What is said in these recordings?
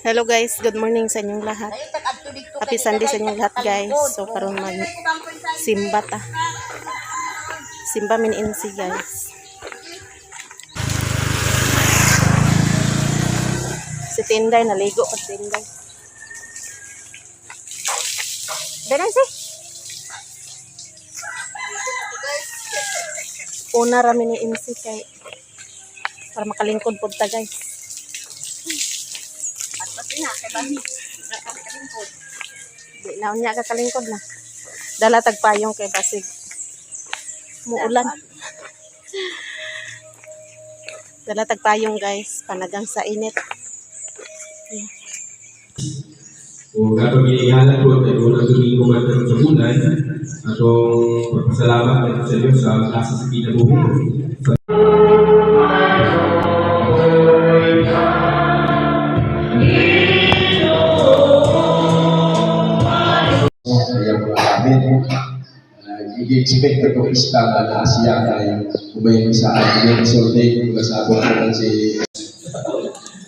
Hello guys, good morning sa inyong lahat. Happy Sunday sa inyong lahat guys. So karon mag simba ta. Simba min insi guys. Si Tinday naligo pa Tinday. Dala si. Una ra min insi kay para makalingkod pud ta guys. Di na unya kakalingkod na. Dala tagpayong kay basig muulan. Dala tagpayong guys, panagang sa init. Kung napamilihalan po at unang domingo man sa bulan, atong pagpasalamat sa Diyos sa klase sa kinabuhi. I-expect na itong Islam na Asia ay umayin sa ating sorting mula sa abot naman si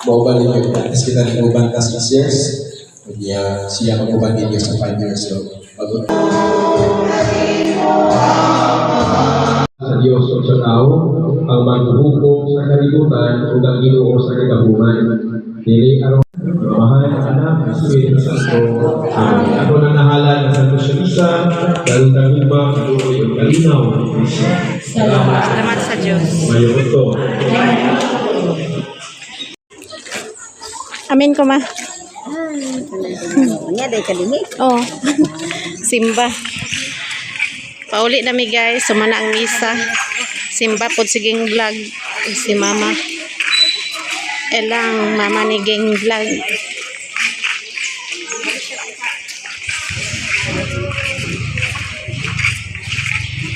Bauban ninyo. Tapos kita ni Bauban tas years. Kanya siya mag-uban ninyo sa 5 years. So, sa Diyos o sa tao, ang maghuhukom sa kalibutan o ang Ginoo sa kagabungan. Dili araw mahal na anak, Espiritu Santo. Amen. Ako na nahala ng Santo Siya, dahil tagumba, patuloy ang kalinaw. Salamat sa Diyos. Mayroon ito. Amin ko ma. Nya day kalimi. Oh. Simba. Pauli na mi guys, sumana ang misa. Simba pod siging vlog si mama. Elang mama ni Geng vlog.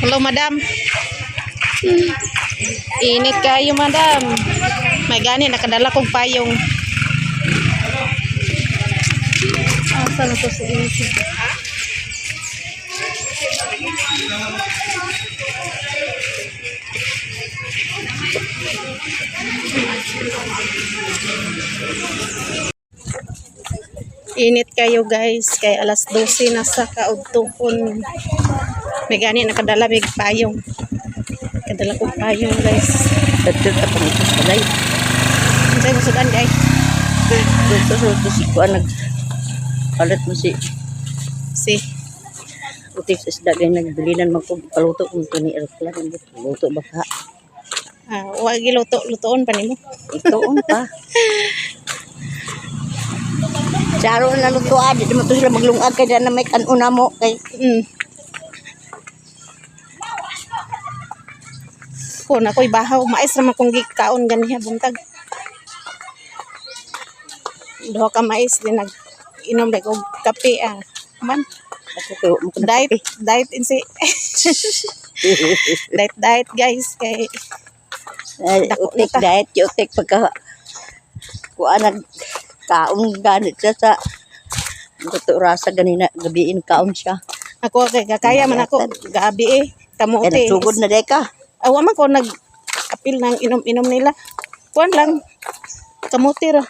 Hello madam. Init kayo madam. May gani nakadala kong payong. Asa na to si Insi? Init kayo guys, kay alas 12 na sa kaugtupon. May gani nakadala mig payong. Kadala ko payong guys. Dapat ako nito sa lay. Unsay masudan guys? So si ko nag palit mo si utik sa isda gay nagbilinan magpaluto kung kini aeroplane luto baka. Wa lutoon pa nimo. Itoon pa. Saro na lutuan, di mo to sila maglungag kay na may kanuna mo kay Kung ako'y bahaw, mais naman kong gikaon ganiha buntag. Duha ka mais din nag-inom na kong kape man. Diet insi. diet guys kay utik diet, utik pagka kuan nag kaon ganit siya sa gusto rasa ganina gabiin kaon siya. Ako kay kaya man ako gabi kamote. Sugod na deka. Awa man ko nag-apil ng inom-inom nila. Kuan lang. Kamote ra.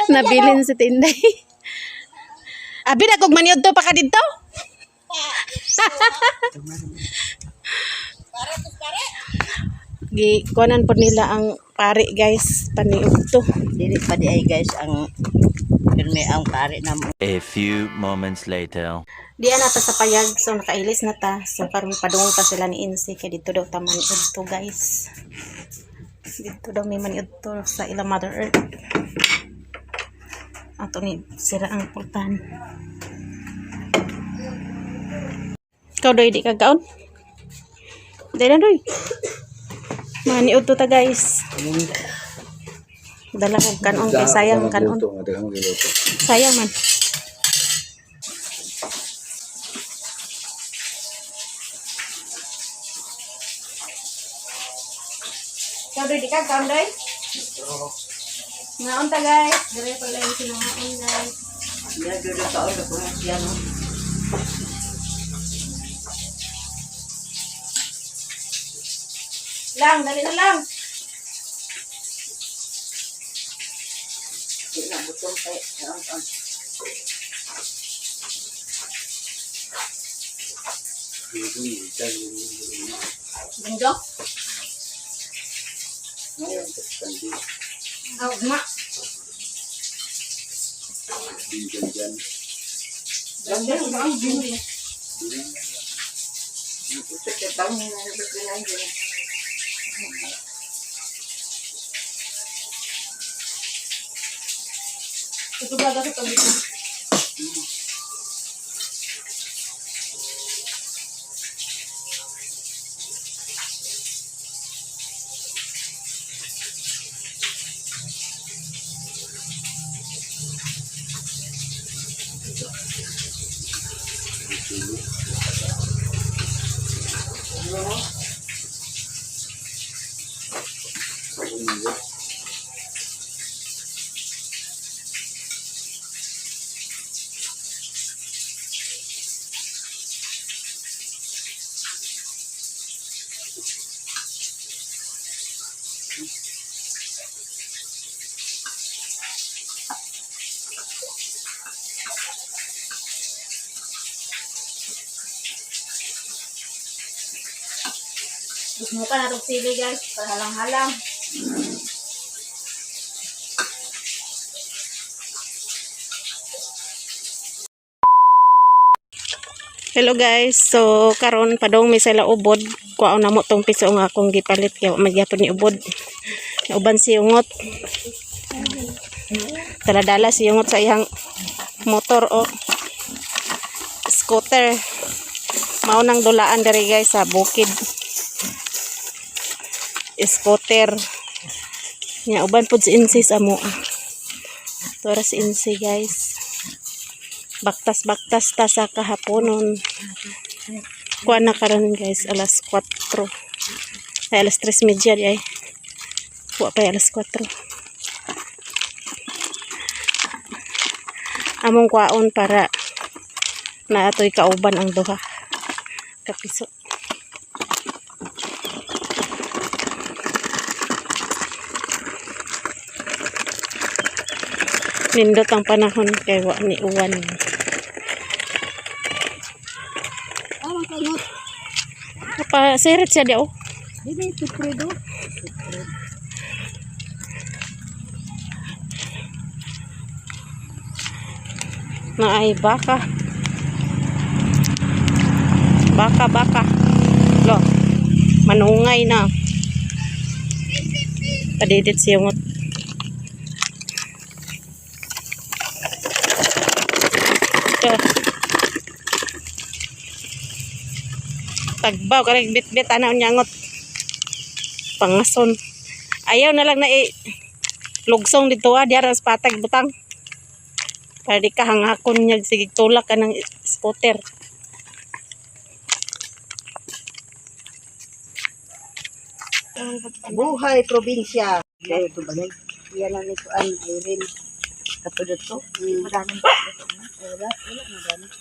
Nabilin si Tinday. Abi na kog maniud to pa ka dito. Kuanan po nila ang pare guys, paniud to. Dili pa di ay guys ang pirmi ang pare na mo. A few moments later. Diyan na ta sa payag, so nakailis na ta. So karon padungol pa sila ni Insi kay dito daw ta maniud to guys. Dito daw may maniud to sa ilang Mother Earth. Ato ni sira ang pultan. Ikaw doy di ka gaon? Dala doy. Maniud to ta guys. Dala ko kanon kay sayang kanon. Sayang man. Ikaw doy di ka gaon doy? Ngaon ta guys. Dire pala yung sinungaon guys. Ya dito kaon ko siya no. Lang, dali na lang. butong kay Bendo? Oh, ma. Ito ba dapat ang dito? Gusto mo ka na itong sili guys, pahalang-halang. Hello guys, so karon padong may sila ubod. Kuha na mo tong piso nga akong gipalit kaya magyapon ni ubod. Uban si ungot. Dala-dala si ungot sa iyang motor o scooter. Mao nang dulaan diri guys sa bukid. Scooter. Nya uban pud si insi sa mo. Tora si insi guys. Baktas-baktas ta sa kahaponon. Kuha na karon guys, alas 4. Ay, alas 3:30 ay. Kuha pa alas 4. Among kuhaon para na ato'y kauban ang duha. Kapiso. Nindot ang panahon kay wa ni uwan. Apa seret siya dia oh. Dili tupredo. Na ay baka. Baka. Lo. Manungay na. Padidit siyungot. Tagbaw karag bit-bit ana unyangot. Pangason. Ayaw na lang na lugsong dito diara sa patag butang. Para di ka hangakon niya sige tulak ka ng scooter. Buhay probinsya. Dahil ito ba na? Yan ang ituan, Irene. Katulad to. Madaming. Wala, madaming.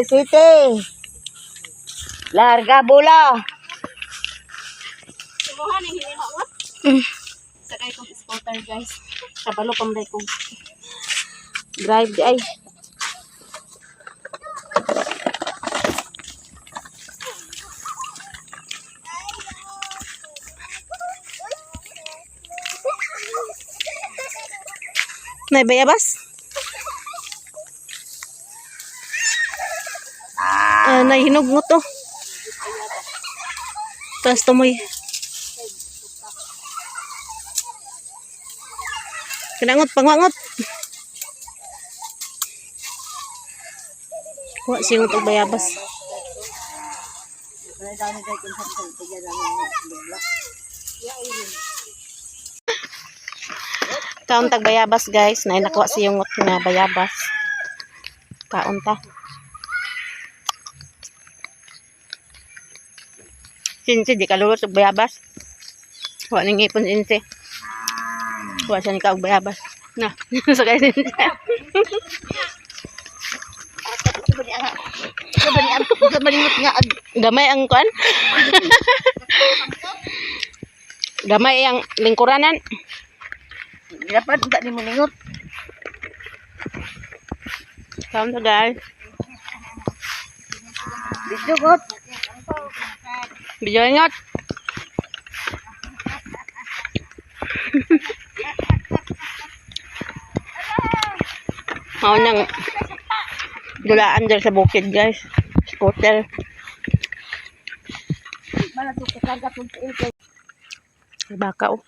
City. Larga bola. Subuhan ni hindi mawat. Sakay kong scooter guys. Kabalo pambay kong drive di ay. Nay bayabas? Nay hinugnot to. Tapos tumoy. Kinangot, pangangot. Kuha siyang itong bayabas. Kaon tag bayabas guys. Na nakuha siyang na bayabas. Kaon ta. Sinsi, di kalulot og bayabas. Kuha ning ipon sinsi. Kuha siya ni kaog bayabas. Na, sa kainin. Gamay ang kuan. Gamay ang lingkuranan. Dapat enggak di meningot. Kaon to guys. Dito kot. Video ingat. Mau nang dulaan dyan sa bukid guys. Scooter. Baka oh.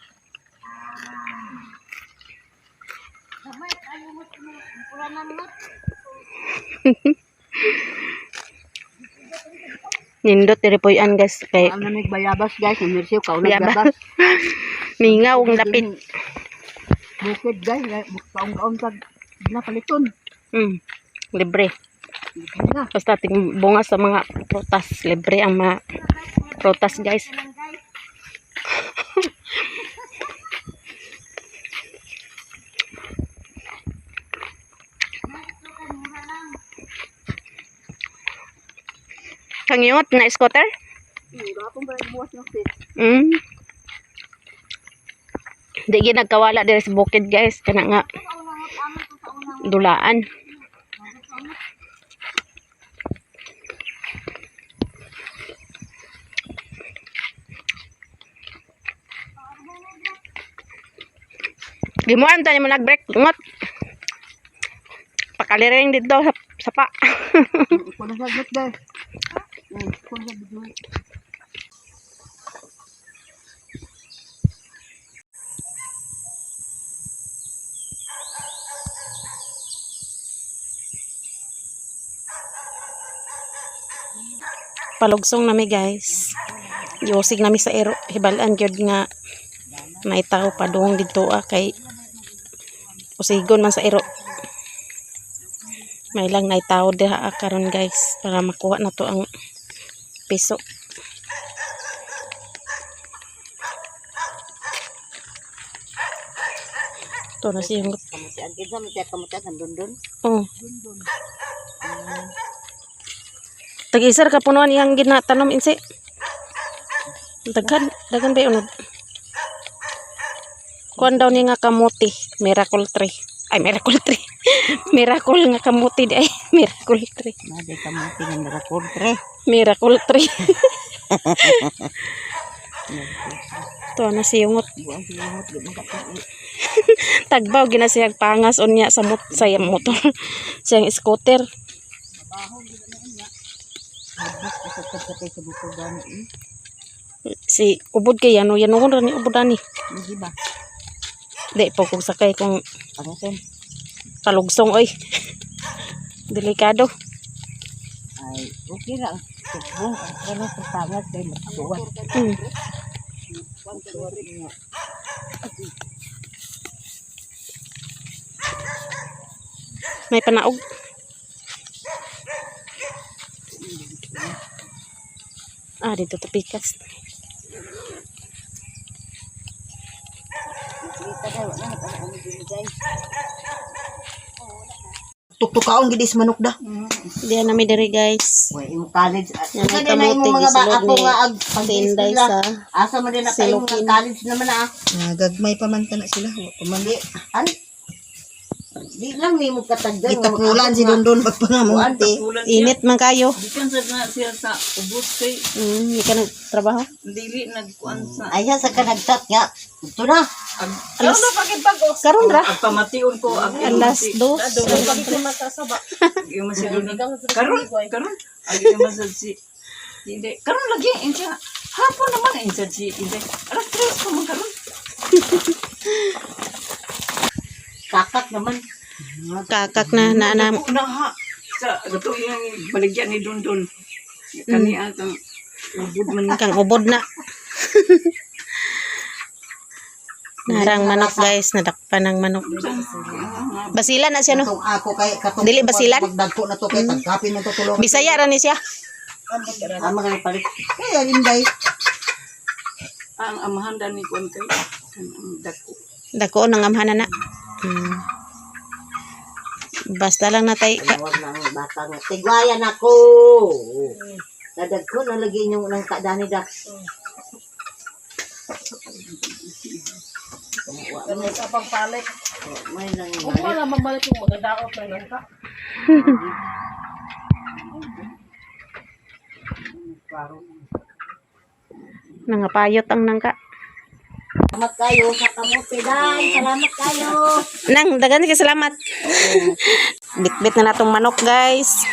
Nindot diri po yan guys kay Ang namig bayabas guys, namirsiw ka Bayabas. bayabas. mingaw ang dapit. Bukid guys, kaong-kaong tag napaliton. Libre. Na. Basta ting bunga sa mga prutas, libre ang mga prutas guys. Kangiot na scooter? Gapon ba yung buwas ng fit? Di ginagkawala diri sa bukid guys, kana nga dulaan. Gimuan tayo mo nag-break ngot. Pakaliring dito sa pa. Kuno sa gut guys. Kuno sa gut. Palugsong nami guys. Yosig nami sa ero. Hibalaan gyud nga may tao padung dito kay usigon man sa ero. May lang nay tao diha karon guys para makuha na to ang piso. To na siya. Kamuti ang kinsa mo kamuti ang dundun. Oh. Tag-isar ka punuan iyang ginatanom insi. Daghan ba unod? Kuan daw ni nga kamuti, miracle tree. Ay, miracle tree. Miracle nga kamuti di ay miracle tree. Nade kamuti ng nakakontre. Miracle tree. To na siyungot. Buang siyungot di mo Tagbaw ginasiyag pangas unya sa sa motor. Siyang scooter. Si ubod kay yan ra ni ubod ani. Hindi ba? Di po kung sakay kung Ano sen? kalugsong oy. Delikado. Ay, okay lang. Subong ang sa tangat kay matuwan. May panaog. Dito tapikas. Tuktukaon gidis manok da. Diyan nami diri guys. Way imo college. Yan Asa ang din na kamuti imo mga gisulod ako ni nga ag Tinday pag-eskwela. sa Asa man din na kayo mga Silokin. college naman ah. Gagmay pa man na sila. Pamandi. An? Di lang ni mo katagdan. Gitapulan si Dondon pagpangamunti. init man kayo. Dikan sa na siya sa ubos kay Hindi ka nagtrabaho. dili nagkuan sa Ayan sa kanagtat nga. Ito na. Alas, karon ra. pamation ko ang Alas 2. yung masidon karon ang yung masad si hindi karon lagi insya hapon naman insya si hindi alas 3 ko man karon Kakak naman. Kakak na na ha sa gato yung baligyan ni Dondon kani atang ubod man kang ubod na. Narang manok guys, nadakpan ng manok. Basilan na siya no. Katong ako kay katong Dili basilan? Pagdagko na to kay tagkapin mo to tulong. Bisaya ra ni siya. Ama kay palit. Kaya Linday. ang amahan dan ni kuan kay ang dako Dako nang amhanan na. Hmm. Basta lang natay Tawag ng batang, tigwayan ako. Dadag ko, nalagyan yung ng kadani dak. Kami sa pagpalit. May nang Kung wala mabalik yung mga daot na lang ka. nangapayot ang nangka. Salamat kayo sa kamote, Day. Salamat kayo. Nang, dagan ka salamat. Bit-bit na natong manok, guys.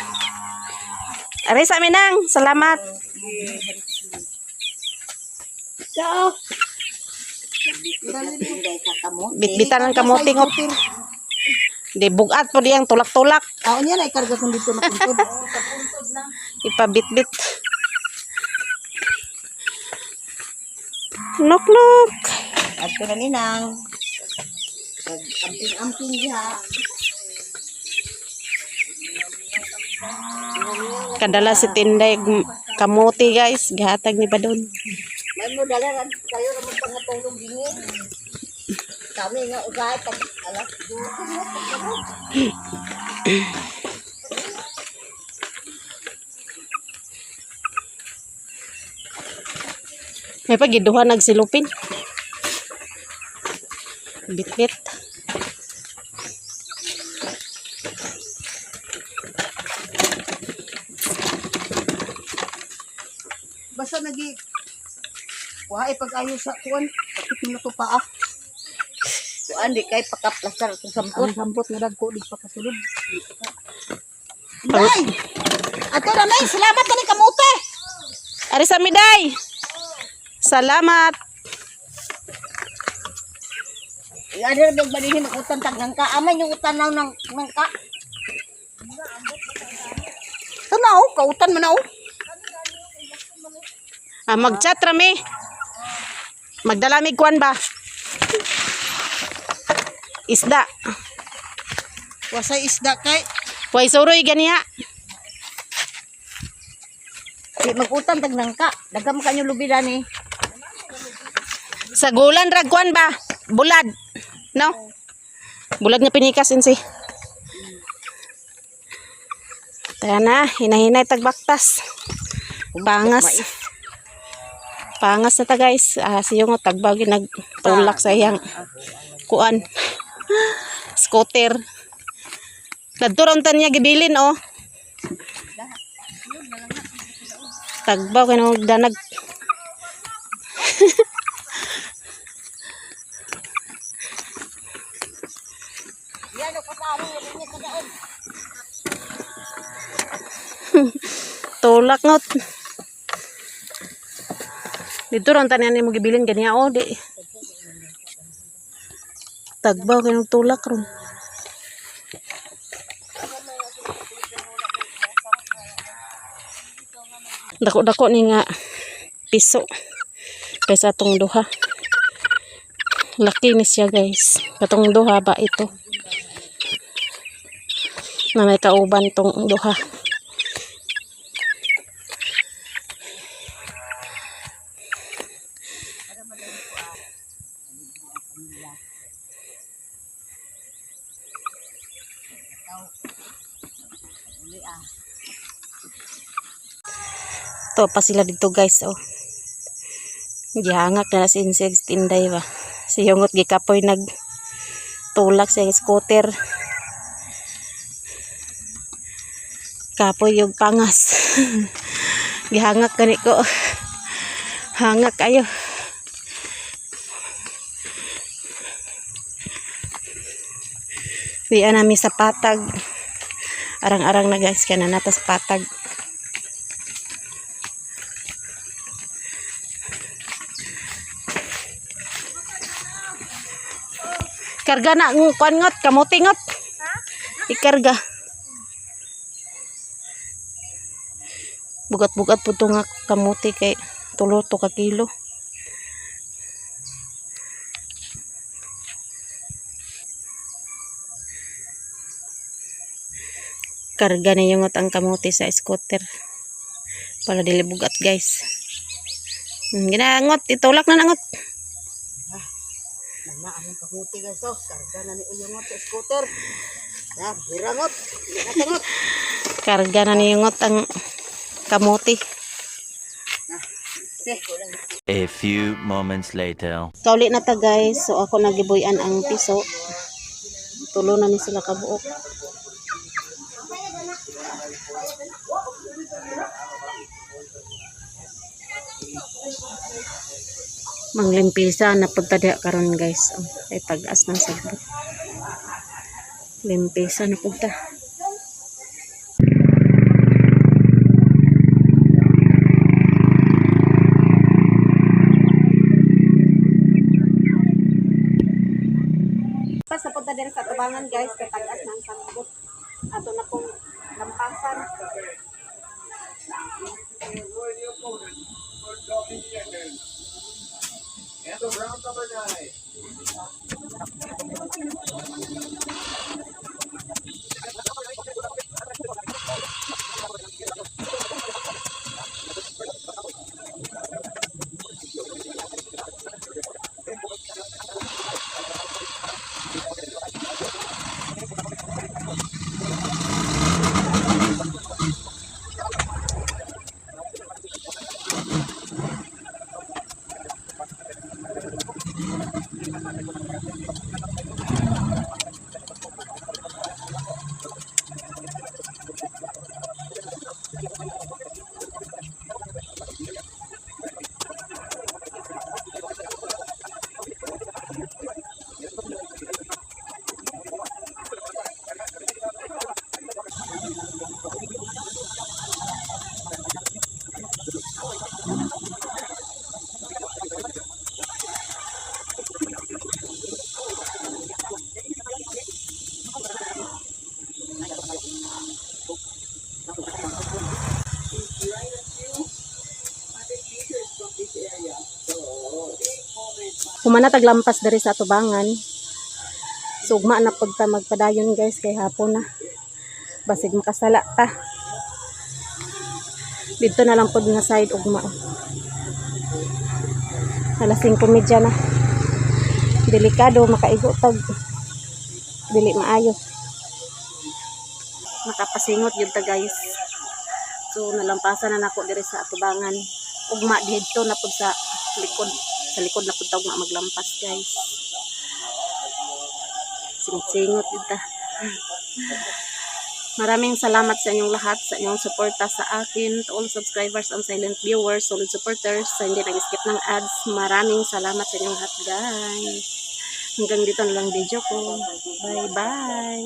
Aray sa amin, Nang. Salamat. So, Day sa kamote. Bit-bitan ng kamote, ngot. Di bugat po diyang tulak-tulak. Taon yan ay karga kung dito napuntod. Ipabit-bit. Nok-nok. At ko na ninang. Amping-amping diha. Kadala si Tinday kamote, guys. Gihatag ni Badon. May mo dala kayo ra magpangatulong dingin. Kami nga usahay pag alas 12. May pagiduhan nagsilupin. Bit-bit. Basta nagi wahay pag-ayo sa kuan. Kapit mo na to paa. Kuan di kay pakaplastar sa sampot. Ang sampot nga dagko di pa kasulod. Pag- Day! Ato na nay, salamat ka ni kamote. Ari sa Miday. Salamat. Ada ra big balihin makutan tag nang ka. Amay yung utan naw ng ka. Tanaw, kautan mo na oh. Mag-chat rami. Magdalamig kuan ba? Isda. Wasay isda kay. Way suroy ganiya. Di magutan tag nang ka. Dagam kanyo lubidan eh. Sa gulan rag kuan ba? Bulad. No? Bulad nga pinikas insi. Tayo na, hinahinay tagbaktas. Pangas. Pangas na ta, guys. Siyong tagbaw nagtulak sa iyang kuan. Scooter. Nagturon ta niya gibilin, oh. Tagbaw kay danag. Tulak ngot. Dito ron tanian ni mo gibilin ganiya, oh, di. Tagbaw kay tulak ron. Dako-dako ni nga piso kaysa atong duha. Laki ni siya, guys. Katong duha ba ito? Na may kauban tong duha. Ito pa sila dito, guys, oh. Gihangak na si insect Tinday ba. Si Yungot gikapoy nagtulak sa scooter. Kapoy yung pangas. Gihangak gani ko. Hangak kayo. Diyan namin sa patag. Arang-arang na, guys, kana natas patag. Ikarga na ang kuan ngot, kamote ngot. Ikarga. Bugat-bugat po ito nga kamote kay 3 to ka kilo. Karga na yung ang kamote sa scooter. Para dili bugat, guys. Ginangot, itulak na nangot. Na ang kamuti guys oh. Karga na ni uyungot sa scooter. Ya, hirangot. Natangot. Karga na niyungot ang kamuti. A few moments later. Kauli na ta guys. So ako nagibuyan ang piso. Tulo na ni sila kabuok. Manglimpisa na punta diha karon guys. Oh, ay pag-as ng sagbot. Limpisa na punta. Sa punta din sa tubangan guys, katagas ng sagbot. Ato na pong lampasan. Humana taglampas dari sa tubangan. Sugma na pud ta magpadayon guys kay hapon na. Basig makasala ta. Dito na lang pud nga side ugma. Alas 5:30 na. Delikado makaigo tag dili maayo. Nakapasingot yun ta guys. So nalampasan na nako diri sa tubangan. Ugma dito na pud sa likod. Sa likod na pud ta ugma maglampas guys. Singot yun ta. Maraming salamat sa inyong lahat, sa inyong suporta sa akin, to all subscribers and silent viewers, solid supporters, sa hindi nag-skip ng ads. Maraming salamat sa inyong lahat guys. Hanggang dito na lang video ko. Bye bye.